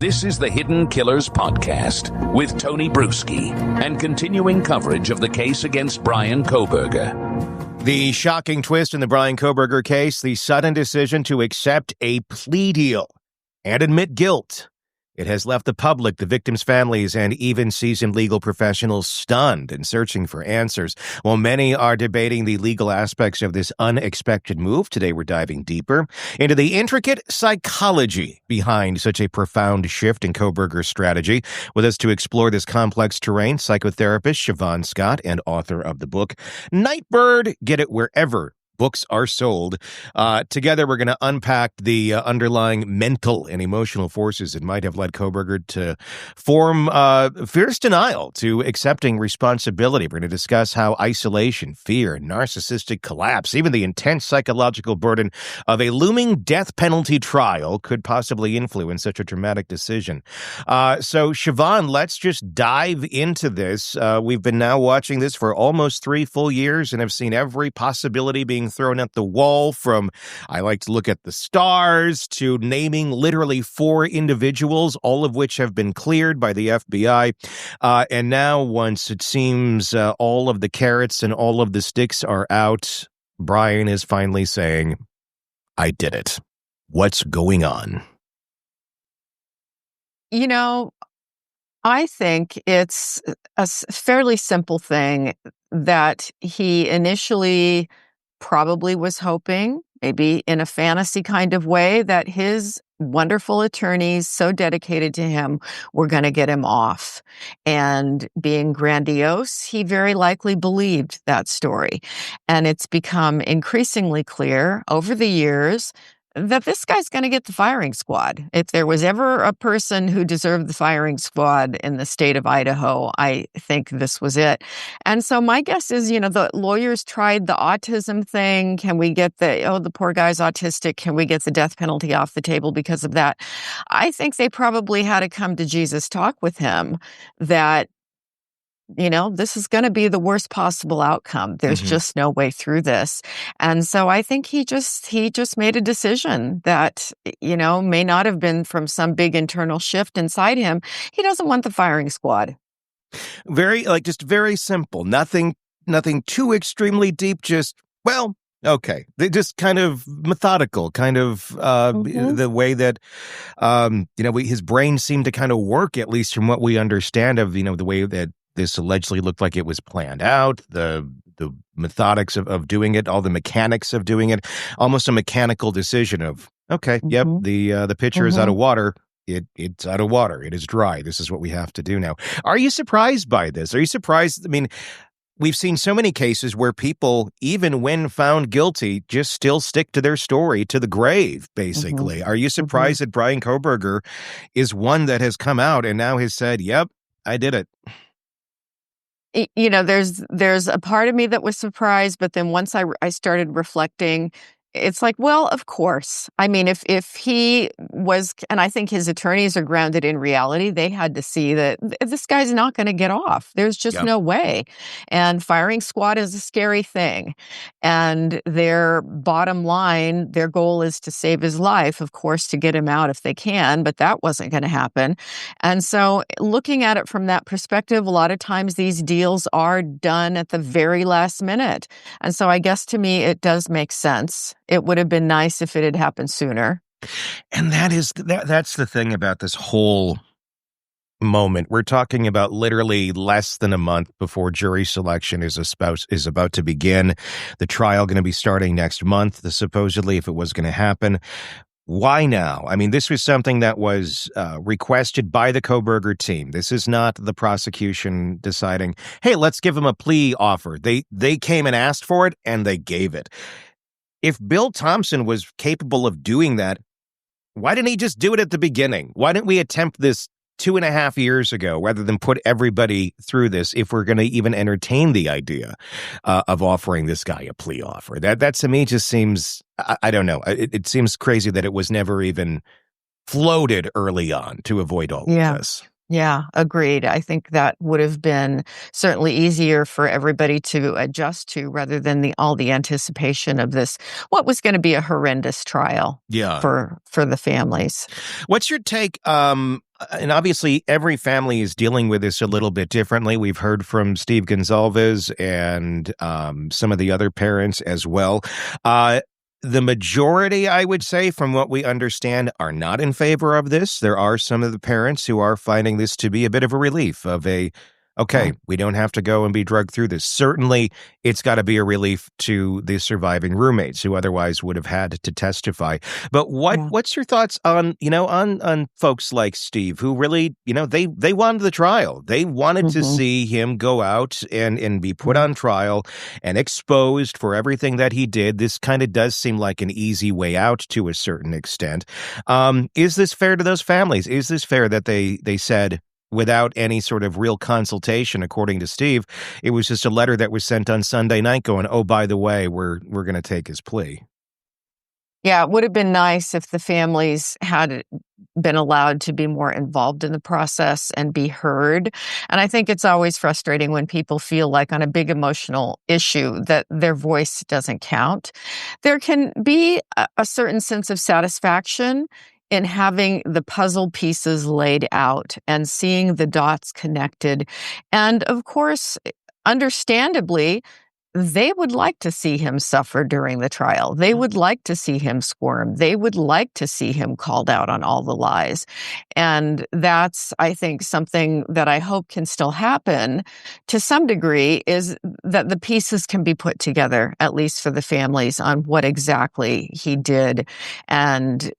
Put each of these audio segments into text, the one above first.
This is the Hidden Killers Podcast with Tony Bruschi and continuing coverage of the case against Bryan Kohberger. The shocking twist in the Bryan Kohberger case, the sudden decision to accept a plea deal and admit guilt. It has left the public, the victims' families, and even seasoned legal professionals stunned and searching for answers. While many are debating the legal aspects of this unexpected move, today we're diving deeper into the intricate psychology behind such a profound shift in Kohberger's strategy. With us to explore this complex terrain, psychotherapist Shavaun Scott and author of the book Nightbird. Get it wherever books are sold. Together, we're going to unpack the underlying mental and emotional forces that might have led Kohberger to form fierce denial to accepting responsibility. We're going to discuss how isolation, fear, narcissistic collapse, even the intense psychological burden of a looming death penalty trial could possibly influence such a dramatic decision. So, Shavaun, let's just dive into this. We've been now watching this for almost 3 full years and have seen every possibility being thrown at the wall, from I like to look at the stars to naming literally 4 individuals, all of which have been cleared by the FBI. And now, once it seems all of the carrots and all of the sticks are out, Bryan is finally saying, I did it. What's going on? You know, I think it's a fairly simple thing that he initially probably was hoping, maybe in a fantasy kind of way, that his wonderful attorneys, so dedicated to him, were going to get him off. And being grandiose, he very likely believed that story. And it's become increasingly clear over the years that this guy's going to get the firing squad. If there was ever a person who deserved the firing squad in the state of Idaho, I think this was it. And so my guess is, the lawyers tried the autism thing. Can we get the poor guy's autistic. Can we get the death penalty off the table because of that? I think they probably had a come to Jesus talk with him that, this is going to be the worst possible outcome. There's just no way through this. And so I think he just made a decision that, may not have been from some big internal shift inside him. He doesn't want the firing squad. Just very simple. Nothing too extremely deep. Just, well, okay. They just kind of methodical, kind of the way that, his brain seemed to kind of work, at least from what we understand of, the way that this allegedly looked like it was planned out, the methodics of doing it, all the mechanics of doing it, almost a mechanical decision of, okay, yep, the pitcher is out of water. It's out of water. It is dry. This is what we have to do now. Are you surprised by this? Are you surprised? I mean, we've seen so many cases where people, even when found guilty, just still stick to their story to the grave, basically. Are you surprised that Bryan Kohberger is one that has come out and now has said, yep, I did it? There's a part of me that was surprised, but then once I started reflecting, it's like, well, of course. I mean, if he was, and I think his attorneys are grounded in reality, they had to see that this guy's not going to get off. There's just no way. And firing squad is a scary thing. And their bottom line, their goal is to save his life, of course, to get him out if they can, but that wasn't going to happen. And so looking at it from that perspective, a lot of times these deals are done at the very last minute. And so I guess to me, it does make sense. It would have been nice if it had happened sooner. And that's the thing about this whole moment. We're talking about literally less than a month before jury selection is about to begin. The trial going to be starting next month, supposedly, if it was going to happen. Why now? I mean, this was something that was requested by the Kohberger team. This is not the prosecution deciding, hey, let's give him a plea offer. They came and asked for it, and they gave it. If Bill Thompson was capable of doing that, why didn't he just do it at the beginning? Why didn't we attempt this 2.5 years ago rather than put everybody through this if we're going to even entertain the idea of offering this guy a plea offer? That to me just seems, I don't know. It seems crazy that it was never even floated early on to avoid all of this. Yeah, agreed. I think that would have been certainly easier for everybody to adjust to rather than all the anticipation of this, what was going to be a horrendous trial for the families. What's your take? And obviously, every family is dealing with this a little bit differently. We've heard from Steve Gonzalez and some of the other parents as well. The majority, I would say, from what we understand, are not in favor of this. There are some of the parents who are finding this to be a bit of a relief of okay, we don't have to go and be drugged through this. Certainly, it's got to be a relief to the surviving roommates who otherwise would have had to testify. But what's your thoughts on, on folks like Steve who really, they wanted the trial. They wanted to see him go out and be put on trial and exposed for everything that he did. This kind of does seem like an easy way out to a certain extent. Is this fair to those families? Is this fair that they said, without any sort of real consultation, according to Steve, it was just a letter that was sent on Sunday night going, oh, by the way, we're going to take his plea? Yeah, it would have been nice if the families had been allowed to be more involved in the process and be heard. And I think it's always frustrating when people feel like on a big emotional issue that their voice doesn't count. There can be a certain sense of satisfaction in having the puzzle pieces laid out and seeing the dots connected. And of course, understandably, they would like to see him suffer during the trial. They would like to see him squirm. They would like to see him called out on all the lies. And that's, I think, something that I hope can still happen to some degree, is that the pieces can be put together, at least for the families, on what exactly he did. And,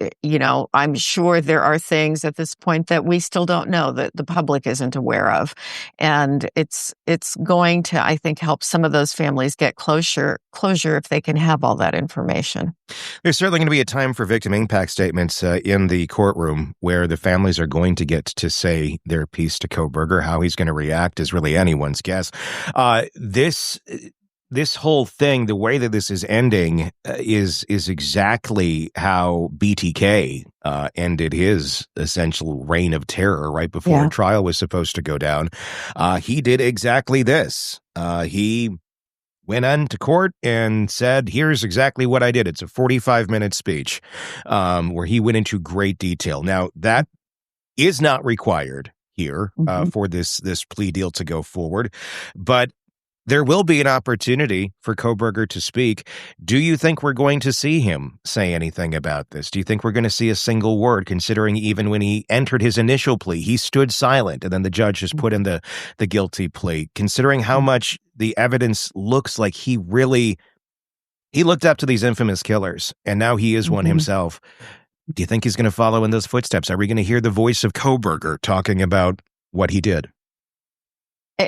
I'm sure there are things at this point that we still don't know, that the public isn't aware of. And it's going to, I think, help some of those families get closure if they can have all that information. There's certainly going to be a time for victim impact statements in the courtroom where the families are going to get to say their piece to Kohberger. How he's going to react is really anyone's guess. This whole thing, the way that this is ending, is exactly how BTK ended his essential reign of terror right before a trial was supposed to go down. He did exactly this. He went on to court and said, here's exactly what I did. It's a 45-minute speech where he went into great detail. Now, that is not required here for this plea deal to go forward, but there will be an opportunity for Kohberger to speak. Do you think we're going to see him say anything about this? Do you think we're going to see a single word, considering even when he entered his initial plea, he stood silent, and then the judge just put in the guilty plea? Considering how much the evidence looks like he looked up to these infamous killers, and now he is one himself. Do you think he's going to follow in those footsteps? Are we going to hear the voice of Kohberger talking about what he did?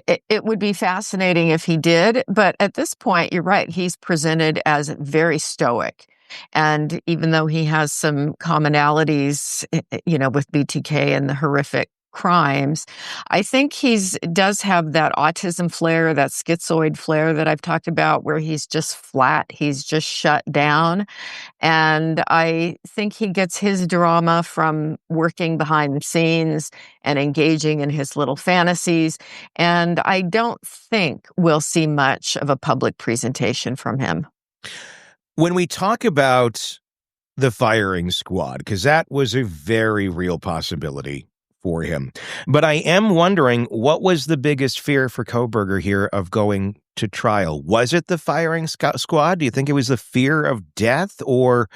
It would be fascinating if he did, but at this point, you're right, he's presented as very stoic. And even though he has some commonalities, with BTK and the horrific crimes, I think does have that autism flair, that schizoid flair that I've talked about, where he's just flat, he's just shut down. And I think he gets his drama from working behind the scenes and engaging in his little fantasies. And I don't think we'll see much of a public presentation from him. When we talk about the firing squad, because that was a very real possibility for him. But I am wondering, what was the biggest fear for Kohberger here of going to trial? Was it the firing squad? Do you think it was the fear of death, or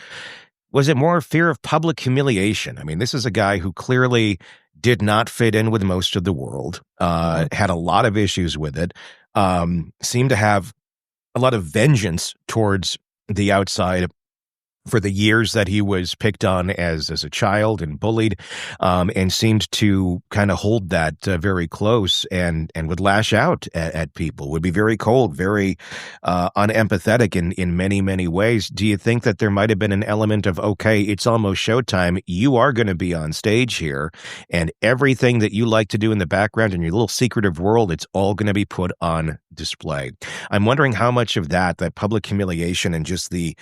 was it more fear of public humiliation? I mean, this is a guy who clearly did not fit in with most of the world, had a lot of issues with it, seemed to have a lot of vengeance towards the outside for the years that he was picked on as a child and bullied, and seemed to kind of hold that very close and would lash out at people, would be very cold, very unempathetic in many, many ways. Do you think that there might have been an element of, okay, it's almost showtime, you are going to be on stage here, and everything that you like to do in the background in your little secretive world, it's all going to be put on display? I'm wondering how much of that public humiliation and just the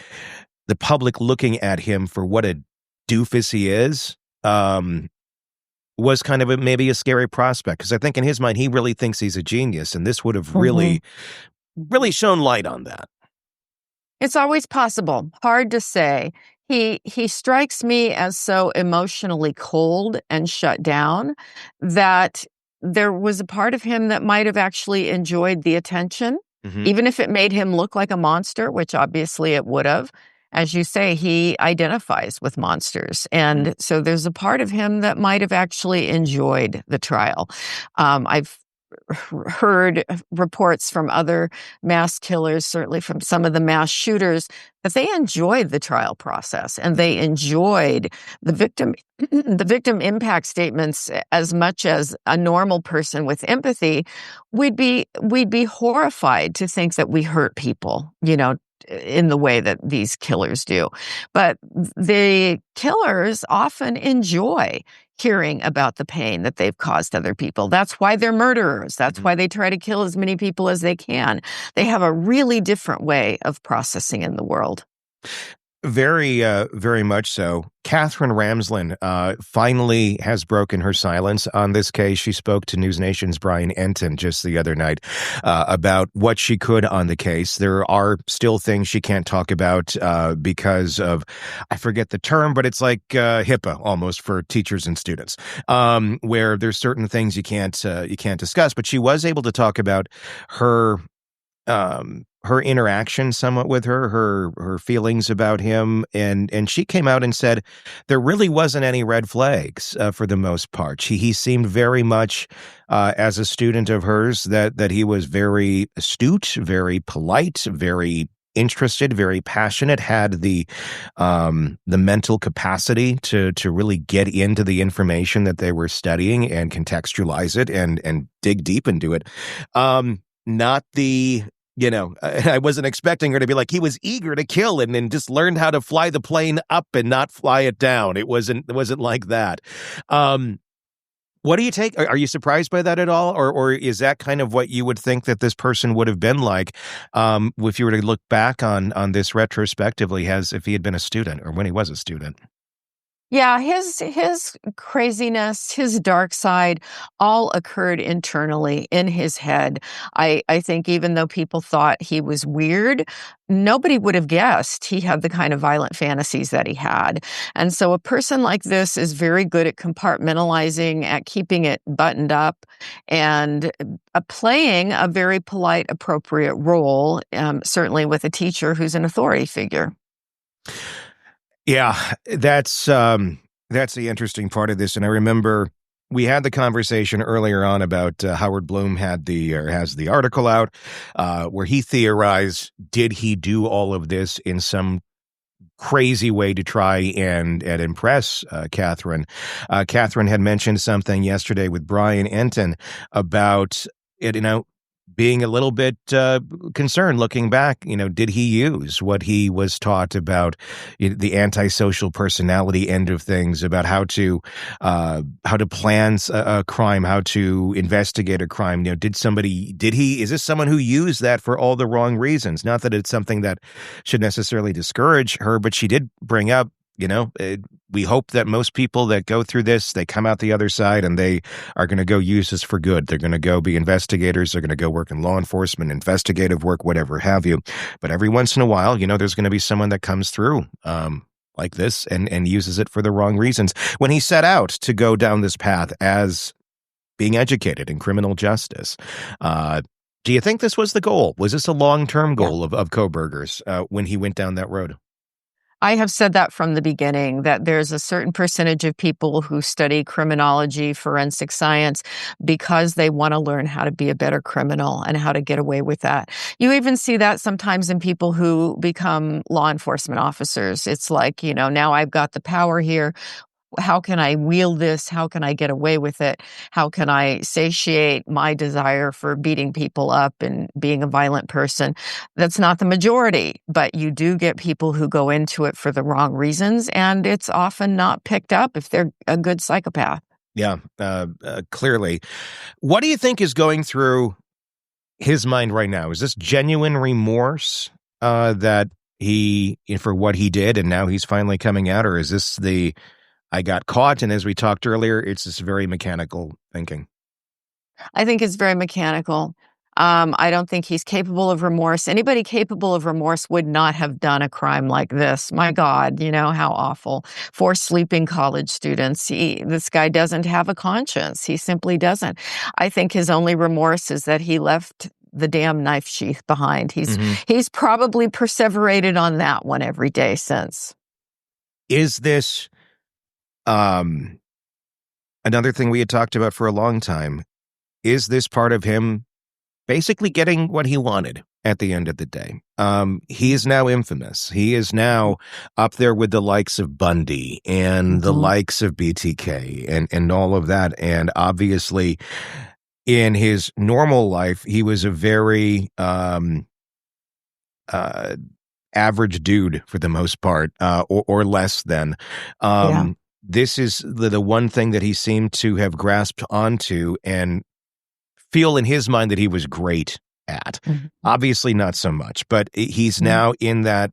public looking at him for what a doofus he is, was kind of maybe a scary prospect. Because I think in his mind, he really thinks he's a genius, and this would have really shone light on that. It's always possible. Hard to say. He strikes me as so emotionally cold and shut down that there was a part of him that might have actually enjoyed the attention, Hmm. even if it made him look like a monster, which obviously it would have. As you say, he identifies with monsters. And so there's a part of him that might have actually enjoyed the trial. I've heard reports from other mass killers, certainly from some of the mass shooters, that they enjoyed the trial process and they enjoyed the victim the victim impact statements as much as a normal person with empathy. We'd be horrified to think that we hurt people, in the way that these killers do. But the killers often enjoy hearing about the pain that they've caused other people. That's why they're murderers. That's why they try to kill as many people as they can. They have a really different way of processing in the world. Very, very much so. Katherine Rams finally has broken her silence on this case. She spoke to News Nation's Brian Enton just the other night about what she could on the case. There are still things she can't talk about because of, I forget the term, but it's like HIPAA almost for teachers and students, where there's certain things you can't discuss. But she was able to talk about her interaction somewhat with her feelings about him, and she came out and said there really wasn't any red flags for the most part. He seemed very much as a student of hers that he was very astute, very polite, very interested, very passionate, had the mental capacity to really get into the information that they were studying and contextualize it and dig deep into it. Not the I wasn't expecting her to be like, he was eager to kill and then just learned how to fly the plane up and not fly it down. It wasn't like that. What do you take? Are you surprised by that at all? Or is that kind of what you would think that this person would have been like if you were to look back on this retrospectively as if he had been a student or when he was a student? Yeah, his craziness, his dark side, all occurred internally in his head. I think even though people thought he was weird, nobody would have guessed he had the kind of violent fantasies that he had. And so a person like this is very good at compartmentalizing, at keeping it buttoned up, and playing a very polite, appropriate role, certainly with a teacher who's an authority figure. Yeah, that's the interesting part of this. And I remember we had the conversation earlier on about Howard Bloom has the article out where he theorized, did he do all of this in some crazy way to try and impress Katherine? Katherine had mentioned something yesterday with Brian Enton about it, being a little bit concerned looking back. Did he use what he was taught about the antisocial personality end of things, about how to plan a crime, how to investigate a crime? Is this someone who used that for all the wrong reasons? Not that it's something that should necessarily discourage her, but she did bring up, we hope that most people that go through this, they come out the other side and they are going to go use this for good. They're going to go be investigators. They're going to go work in law enforcement, investigative work, whatever have you. But every once in a while, there's going to be someone that comes through like this and uses it for the wrong reasons. When he set out to go down this path as being educated in criminal justice, do you think this was the goal? Was this a long-term goal of Kohbergers when he went down that road? I have said that from the beginning, that there's a certain percentage of people who study criminology, forensic science, because they want to learn how to be a better criminal and how to get away with that. You even see that sometimes in people who become law enforcement officers. It's like, now I've got the power here. How can I wield this? How can I get away with it? How can I satiate my desire for beating people up and being a violent person? That's not the majority, but you do get people who go into it for the wrong reasons, and it's often not picked up if they're a good psychopath. Yeah, clearly. What do you think is going through his mind right now? Is this genuine remorse that for what he did and now he's finally coming out, or is this I got caught, and as we talked earlier, it's this very mechanical thinking? I think it's very mechanical. I don't think he's capable of remorse. Anybody capable of remorse would not have done a crime like this. My God, how awful. 4 sleeping college students. This guy doesn't have a conscience. He simply doesn't. I think his only remorse is that he left the damn knife sheath behind. He's probably perseverated on that one every day since. Is this another thing we had talked about for a long time? Is this part of him basically getting what he wanted at the end of the day? He is now infamous. He is now up there with the likes of Bundy and the likes of BTK and all of that. And obviously, in his normal life, he was a very average dude for the most part, or less than. This is the one thing that he seemed to have grasped onto and feel in his mind that he was great at. Obviously not so much, but he's now in that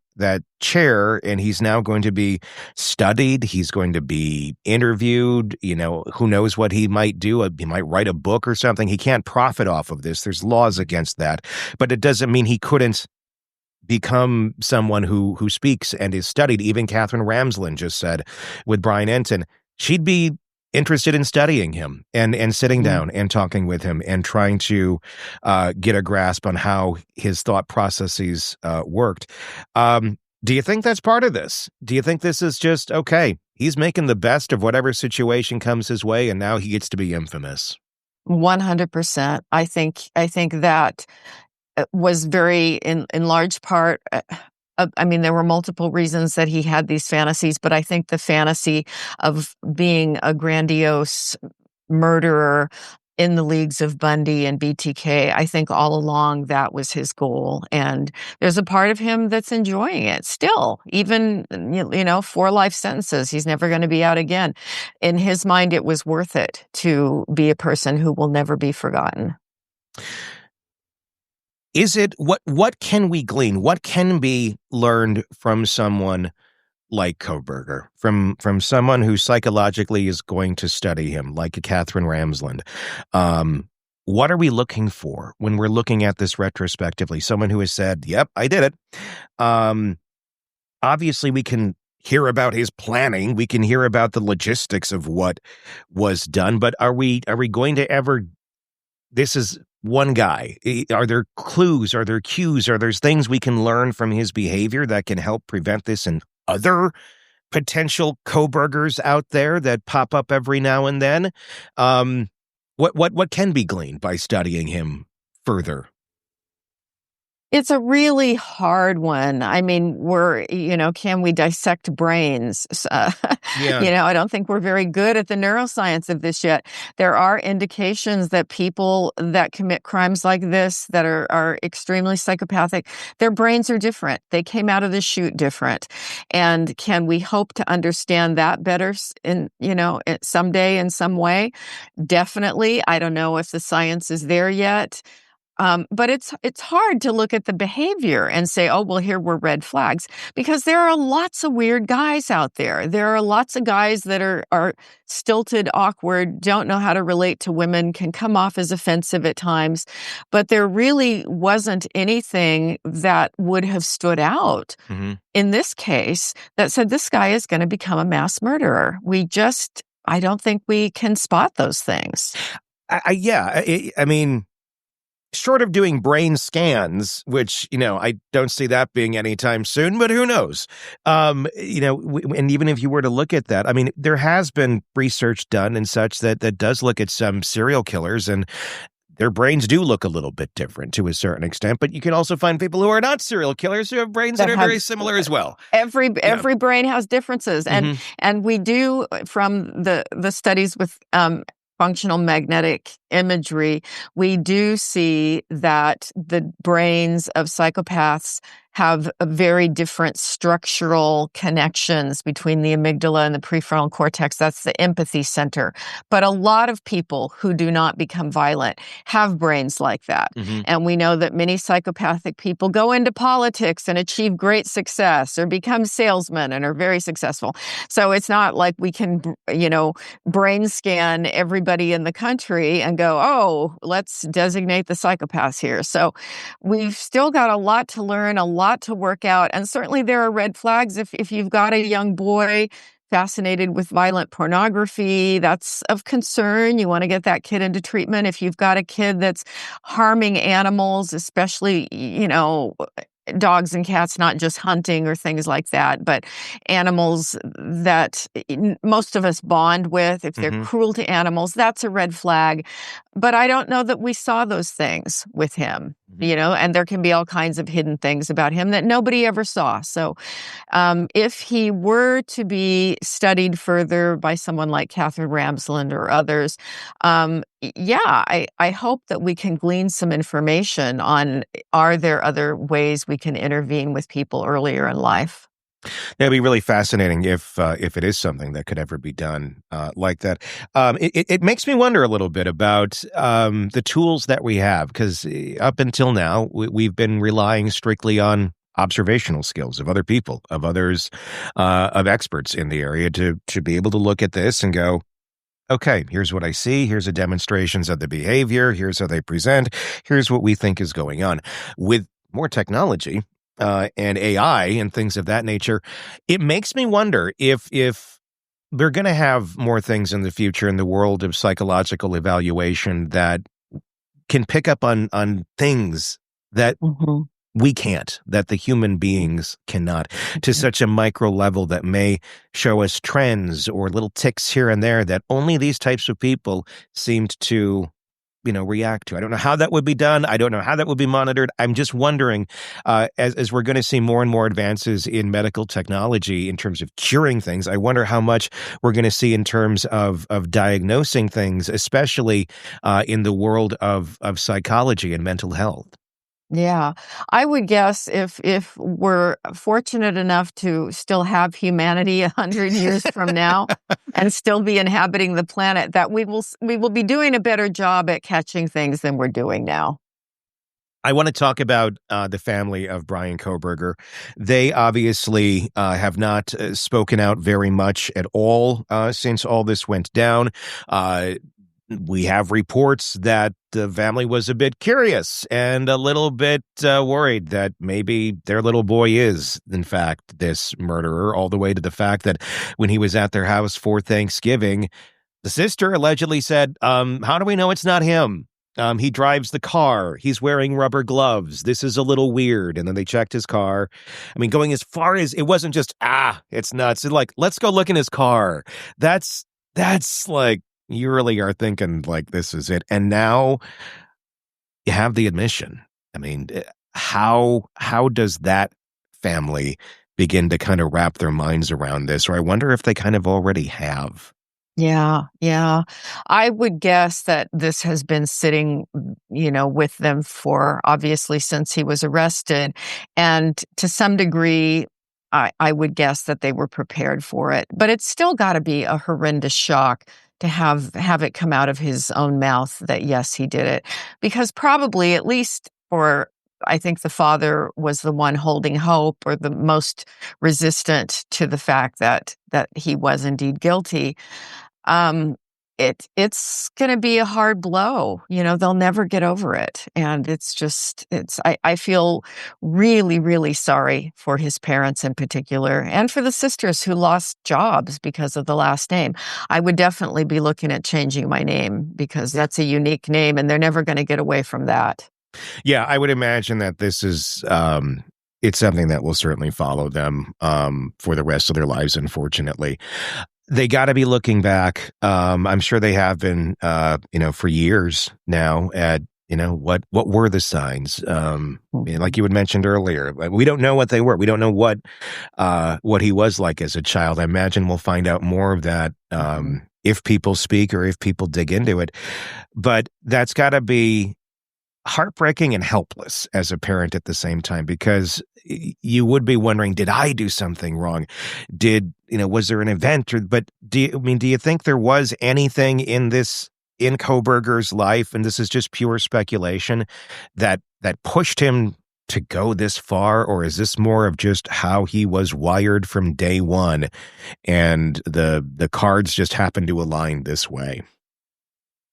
chair, and he's now going to be studied. He's going to be interviewed. Who knows what he might do? He might write a book or something. He can't profit off of this. There's laws against that, but it doesn't mean he couldn't become someone who speaks and is studied. Even Katherine Rams just said with Brian Enton, she'd be interested in studying him and sitting down and talking with him and trying to get a grasp on how his thought processes worked. Do you think that's part of this? Do you think this is just, okay, he's making the best of whatever situation comes his way, and now he gets to be infamous? 100%. I think that was very, in large part, there were multiple reasons that he had these fantasies, but I think the fantasy of being a grandiose murderer in the leagues of Bundy and BTK, I think all along that was his goal. And there's a part of him that's enjoying it still, even, 4 life sentences. He's never going to be out again. In his mind, it was worth it to be a person who will never be forgotten. Is it, what can we glean? What can be learned from someone like Kohberger, from someone who psychologically is going to study him, like a Katherine Ramsland? What are we looking for when we're looking at this retrospectively? Someone who has said, yep, I did it. Obviously, we can hear about his planning. We can hear about the logistics of what was done, but are we going to ever, this is one guy. Are there clues? Are there cues? Are there things we can learn from his behavior that can help prevent this in other potential Kohbergers out there that pop up every now and then? What can be gleaned by studying him further? It's a really hard one. Can we dissect brains? I don't think we're very good at the neuroscience of this yet. There are indications that people that commit crimes like this, that are extremely psychopathic, their brains are different. They came out of the chute different. And can we hope to understand that better someday in some way? Definitely. I don't know if the science is there yet. But it's hard to look at the behavior and say, oh, well, here were red flags, because there are lots of weird guys out there. There are lots of guys that are stilted, awkward, don't know how to relate to women, can come off as offensive at times. But there really wasn't anything that would have stood out in this case that said this guy is going to become a mass murderer. I don't think we can spot those things. Short of doing brain scans, which, I don't see that being anytime soon, but who knows? And even if you were to look at that, there has been research done and such that does look at some serial killers, and their brains do look a little bit different to a certain extent, but you can also find people who are not serial killers who have brains that are very similar as well. Every brain has differences. And we do, from the studies with functional magnetic imagery, we do see that the brains of psychopaths have a very different structural connections between the amygdala and the prefrontal cortex. That's the empathy center. But a lot of people who do not become violent have brains like that. And we know that many psychopathic people go into politics and achieve great success, or become salesmen and are very successful. So it's not like we can, brain scan everybody in the country and go, oh, let's designate the psychopaths here. So we've still got a lot to learn, a lot to work out. And certainly there are red flags. If you've got a young boy fascinated with violent pornography, that's of concern. You want to get that kid into treatment. If you've got a kid that's harming animals, especially, dogs and cats, not just hunting or things like that, but animals that most of us bond with. If they're cruel to animals, that's a red flag. But I don't know that we saw those things with him, and there can be all kinds of hidden things about him that nobody ever saw. So if he were to be studied further by someone like Katherine Rams or others, I hope that we can glean some information on, are there other ways we can intervene with people earlier in life? That'd be really fascinating if it is something that could ever be done like that. It makes me wonder a little bit about the tools that we have, because up until now, we've been relying strictly on observational skills of other people, of others, of experts in the area to be able to look at this and go, okay, here's what I see. Here's the demonstrations of the behavior. Here's how they present. Here's what we think is going on. With more technology and AI and things of that nature, it makes me wonder if we're going to have more things in the future in the world of psychological evaluation that can pick up on things that we can't, that the human beings cannot, to such a micro level that may show us trends or little ticks here and there that only these types of people seemed to, react to. I don't know how that would be done. I don't know how that would be monitored. I'm just wondering, as we're going to see more and more advances in medical technology in terms of curing things, I wonder how much we're going to see in terms of diagnosing things, especially in the world of psychology and mental health. Yeah, I would guess if we're fortunate enough to still have humanity 100 years from now and still be inhabiting the planet, that we will be doing a better job at catching things than we're doing now. I want to talk about the family of Bryan Kohberger. They obviously have not spoken out very much at all since all this went down. We have reports that the family was a bit curious and a little bit worried that maybe their little boy is, in fact, this murderer, all the way to the fact that when he was at their house for Thanksgiving, the sister allegedly said, how do we know it's not him? He drives the car. He's wearing rubber gloves. This is a little weird. And then they checked his car. I mean, going as far as, it wasn't just, it's nuts. It's like, let's go look in his car. That's like, you really are thinking like this is it. And now you have the admission. I mean, how does that family begin to kind of wrap their minds around this? Or I wonder if they kind of already have. Yeah. I would guess that this has been sitting, with them for obviously since he was arrested. And to some degree, I would guess that they were prepared for it. But it's still got to be a horrendous shock to have it come out of his own mouth that, yes, he did it. Because probably, at least for, I think the father was the one holding hope or the most resistant to the fact that he was indeed guilty. It's going to be a hard blow. They'll never get over it. And I feel really, really sorry for his parents in particular, and for the sisters who lost jobs because of the last name. I would definitely be looking at changing my name because that's a unique name and they're never going to get away from that. Yeah, I would imagine that this is, it's something that will certainly follow them for the rest of their lives, unfortunately. They got to be looking back. I'm sure they have been, for years now at, what were the signs? Like you had mentioned earlier, we don't know what they were. We don't know what he was like as a child. I imagine we'll find out more of that if people speak or if people dig into it. But that's got to be heartbreaking and helpless as a parent at the same time, because you would be wondering, did I do something wrong? Was there an event? But do you think there was anything in Kohberger's life, and this is just pure speculation, that pushed him to go this far? Or is this more of just how he was wired from day one and the cards just happened to align this way?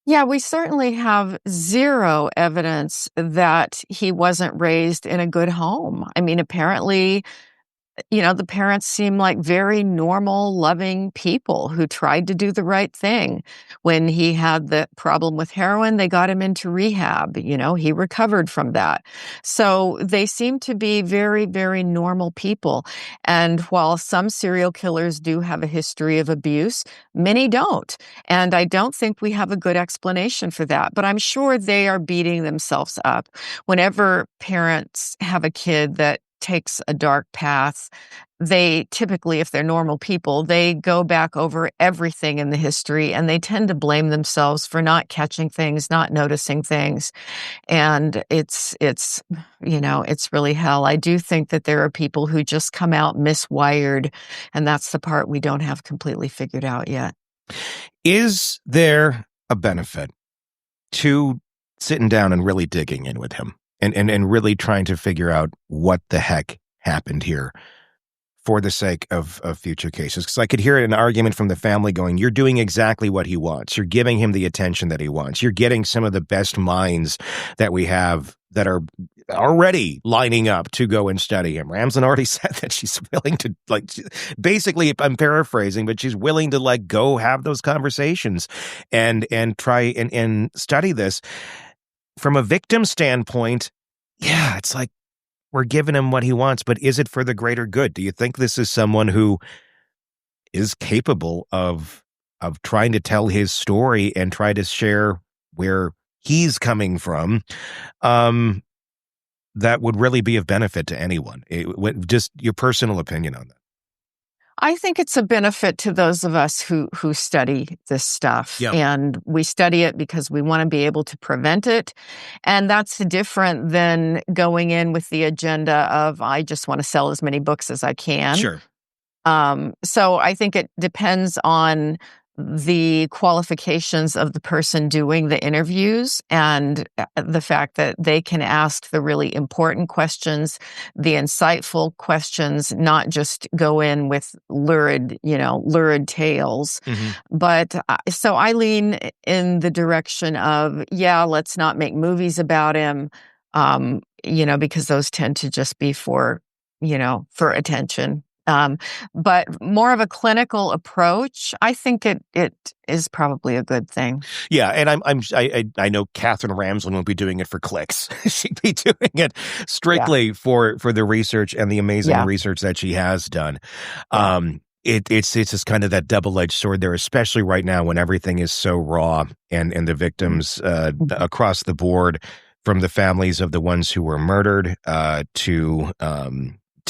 Yeah, we certainly have zero evidence that he wasn't raised in a good home. I mean, apparently, the parents seem like very normal, loving people who tried to do the right thing. When he had the problem with heroin, they got him into rehab. He recovered from that. So they seem to be very, very normal people. And while some serial killers do have a history of abuse, many don't. And I don't think we have a good explanation for that. But I'm sure they are beating themselves up. Whenever parents have a kid that takes a dark path, they typically, if they're normal people, they go back over everything in the history and they tend to blame themselves for not catching things, not noticing things. And it's really hell. I do think that there are people who just come out miswired, and that's the part we don't have completely figured out yet. Is there a benefit to sitting down and really digging in with him? And really trying to figure out what the heck happened here for the sake of future cases. Because I could hear an argument from the family going, you're doing exactly what he wants. You're giving him the attention that he wants. You're getting some of the best minds that we have that are already lining up to go and study him. Ramsden already said that she's willing to, basically, I'm paraphrasing, but she's willing to go have those conversations and try and study this. From a victim standpoint, yeah, it's like we're giving him what he wants, but is it for the greater good? Do you think this is someone who is capable of trying to tell his story and try to share where he's coming from, that would really be of benefit to anyone? Just your personal opinion on that. I think it's a benefit to those of us who study this stuff. Yeah. And we study it because we want to be able to prevent it. And that's different than going in with the agenda of, I just want to sell as many books as I can. Sure. So I think it depends on the qualifications of the person doing the interviews and the fact that they can ask the really important questions, the insightful questions, not just go in with lurid tales. Mm-hmm. But so I lean in the direction of, let's not make movies about him, because those tend to just be for attention. But more of a clinical approach, I think it is probably a good thing. Yeah, and I know Katherine Rams won't be doing it for clicks. She'd be doing it strictly for the research and the amazing research that she has done. It's just kind of that double-edged sword there, especially right now when everything is so raw and the victims across the board, from the families of the ones who were murdered to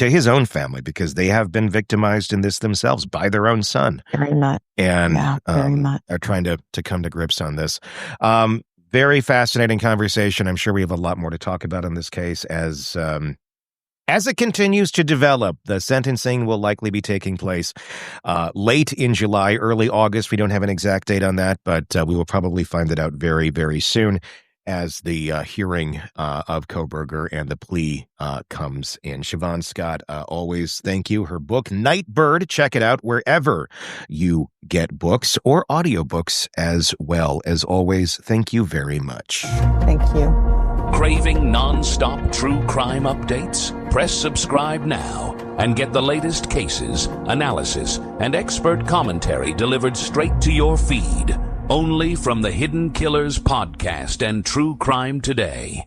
his own family, because they have been victimized in this themselves by their own son. Very much. And very much. are trying to come to grips on this. Very fascinating conversation. I'm sure we have a lot more to talk about in this case as it continues to develop. The sentencing will likely be taking place late in July, early August. We don't have an exact date on that, but we will probably find it out very, very soon as the hearing of Kohberger and the plea comes in. Shavaun Scott, always thank you. Her book, Nightbird, check it out wherever you get books or audiobooks as well. As always, thank you very much. Thank you. Craving non-stop true crime updates? Press subscribe now and get the latest cases, analysis, and expert commentary delivered straight to your feed. Only from the Hidden Killers podcast and True Crime Today.